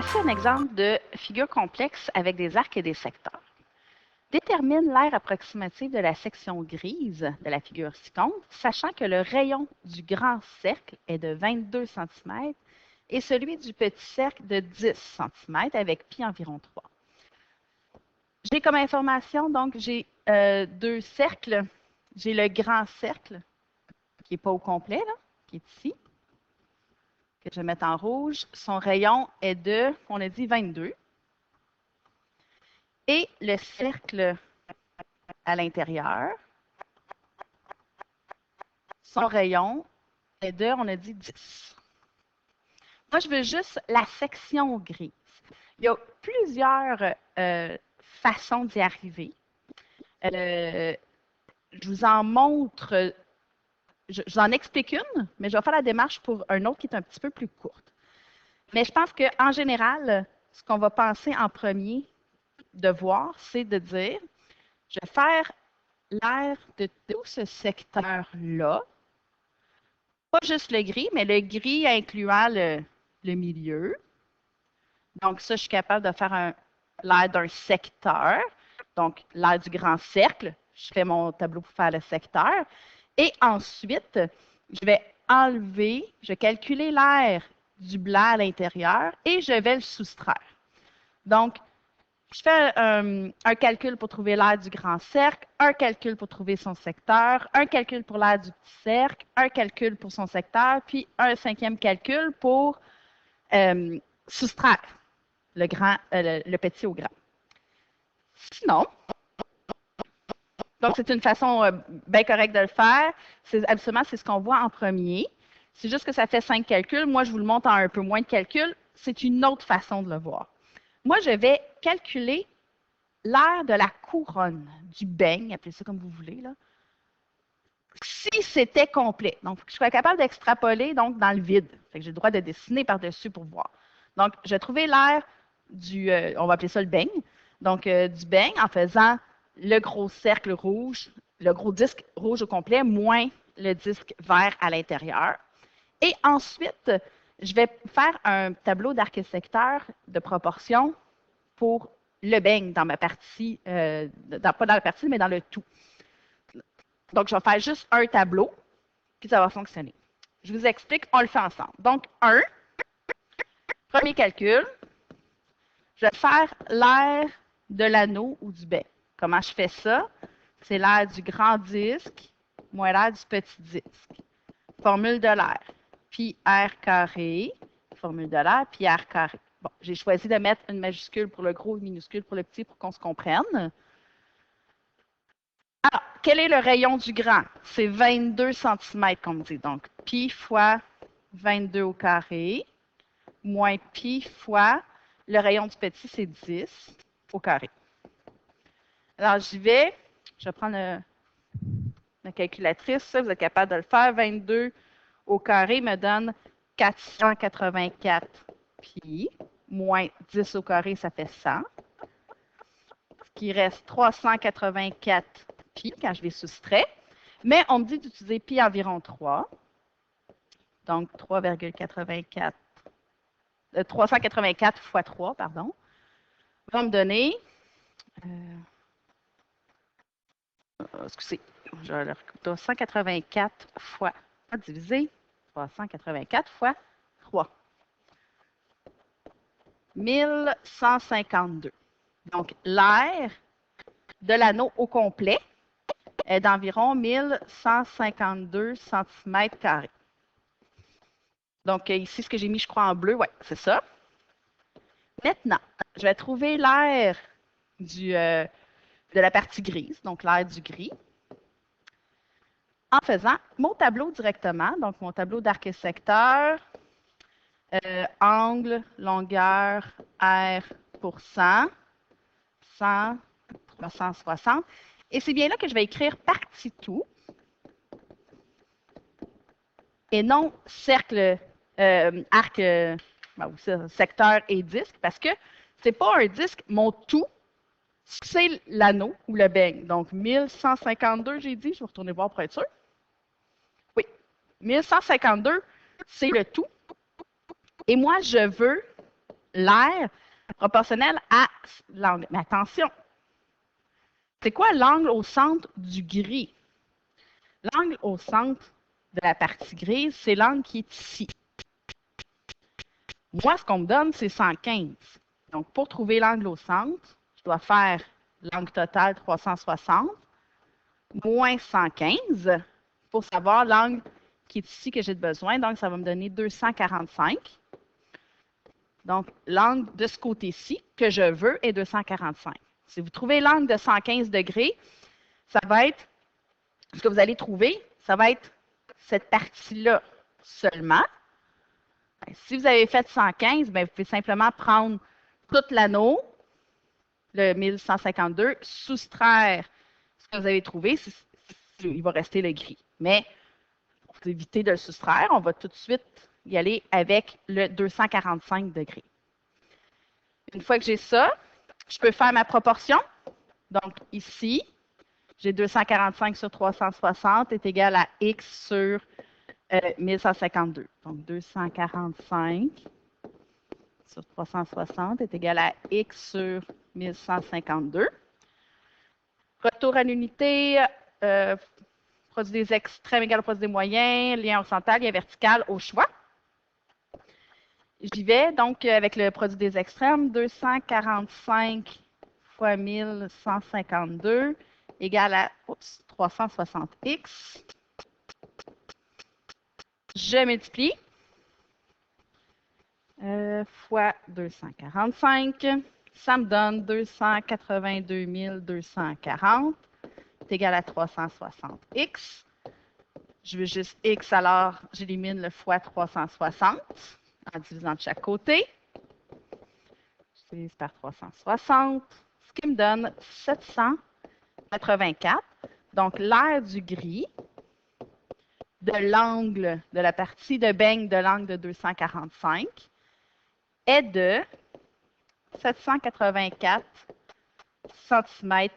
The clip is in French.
Voici un exemple de figure complexe avec des arcs et des secteurs. Détermine l'aire approximative de la section grise de la figure ci-contre, sachant que le rayon du grand cercle est de 22 cm et celui du petit cercle de 10 cm avec pi environ 3. J'ai comme information, donc, j'ai deux cercles. J'ai le grand cercle, qui n'est pas au complet, là, qui est ici, que je vais mettre en rouge. Son rayon est de, on a dit 22. Et le cercle à l'intérieur, son rayon est de, on a dit 10. Moi, je veux juste la section grise. Il y a plusieurs façons d'y arriver. Je vous en montre, je vous en explique une, mais je vais faire la démarche pour un autre qui est un petit peu plus courte. Mais je pense qu'en général, ce qu'on va penser en premier de voir, c'est de dire, je vais faire l'aire de tout ce secteur-là, pas juste le gris, mais le gris incluant le milieu. Donc ça, je suis capable de faire l'aire d'un secteur, donc l'aire du grand cercle. Je fais mon tableau pour faire le secteur. Et ensuite, je vais enlever, je vais calculer l'aire du blanc à l'intérieur et je vais le soustraire. Donc, je fais un calcul pour trouver l'aire du grand cercle, un calcul pour trouver son secteur, un calcul pour l'aire du petit cercle, un calcul pour son secteur, puis un cinquième calcul pour soustraire le petit au grand. Sinon, donc c'est une façon bien correcte de le faire. Absolument, c'est ce qu'on voit en premier. C'est juste que ça fait 5 calculs. Moi, je vous le montre en un peu moins de calculs. C'est une autre façon de le voir. Moi, je vais calculer l'aire de la couronne, du beigne, appelez ça comme vous voulez, là, si c'était complet. Donc, il faut que je sois capable d'extrapoler donc dans le vide. J'ai le droit de dessiner par-dessus pour voir. Donc, je vais trouver l'aire du, on va appeler ça le beigne, donc du beigne en faisant le gros cercle rouge, le gros disque rouge au complet, moins le disque vert à l'intérieur. Et ensuite, je vais faire un tableau d'arc-secteur de proportion pour le beigne dans ma partie, pas dans la partie, mais dans le tout. Donc, je vais faire juste un tableau, puis ça va fonctionner. Je vous explique, on le fait ensemble. Donc, premier calcul, je vais faire l'aire de l'anneau ou du bec. Comment je fais ça? C'est l'aire du grand disque moins l'aire du petit disque. Formule de l'aire. Pi r carré, formule de l'aire, pi r carré. Bon, j'ai choisi de mettre une majuscule pour le gros et une minuscule pour le petit pour qu'on se comprenne. Alors, quel est le rayon du grand? C'est 22 cm qu'on me dit. Donc, pi fois 22 au carré, moins pi fois le rayon du petit, c'est 10 au carré. Alors, j'y vais. Je vais prendre la calculatrice. Vous êtes capable de le faire. 22 au carré me donne 484 pi, moins 10 au carré, ça fait 100. Ce qui reste 384 pi quand je les soustrais. Mais on me dit d'utiliser pi environ 3. Donc, 3,84. 384 fois 3, pardon. Va me donner. Excusez, je vais le 384 fois divisé 384 fois 3. 1152. Donc, l'aire de l'anneau au complet est d'environ 1152 cm². Donc, ici, ce que j'ai mis, je crois, en bleu, oui, c'est ça. Maintenant, je vais trouver l'aire de la partie grise, donc l'aire du gris, en faisant mon tableau directement, donc mon tableau d'arc-secteur, angle, longueur, R pour 100, 100, 360. Et c'est bien là que je vais écrire partie tout et non cercle, arc, secteur et disque, parce que ce n'est pas un disque, mon tout, c'est l'anneau ou le beigne. Donc, 1152, j'ai dit, je vais retourner voir pour être sûr. Oui, 1152, c'est le tout. Et moi, je veux l'air proportionnel à l'angle. Mais attention, c'est quoi l'angle au centre du gris? L'angle au centre de la partie grise, c'est l'angle qui est ici. Moi, ce qu'on me donne, c'est 115. Donc, pour trouver l'angle au centre, je dois faire l'angle total 360 moins 115 pour savoir l'angle qui est ici que j'ai besoin. Donc, ça va me donner 245. Donc, l'angle de ce côté-ci que je veux est 245. Si vous trouvez l'angle de 115 degrés, ça va être, ce que vous allez trouver, ça va être cette partie-là seulement. Si vous avez fait 115, bien, vous pouvez simplement prendre tout l'anneau, le 1152, soustraire ce que vous avez trouvé, il va rester le gris. Mais pour éviter de le soustraire, on va tout de suite y aller avec le 245 degrés. Une fois que j'ai ça, je peux faire ma proportion. Donc, ici, j'ai 245 sur 360 est égal à x sur 1152. Donc, 245 sur 360 est égal à x sur 1152. Retour à l'unité, produit des extrêmes égal au produit des moyens, lien horizontal, lien vertical au choix. J'y vais donc avec le produit des extrêmes, 245 fois 1152 égale à 360x. Je multiplie fois 245. Ça me donne 282 240 est égal à 360x. Je veux juste x, alors j'élimine le fois 360 en divisant de chaque côté. Je divise par 360, ce qui me donne 784. Donc, l'aire du gris de l'angle de la partie de beigne de l'angle de 245 est de 784 cm².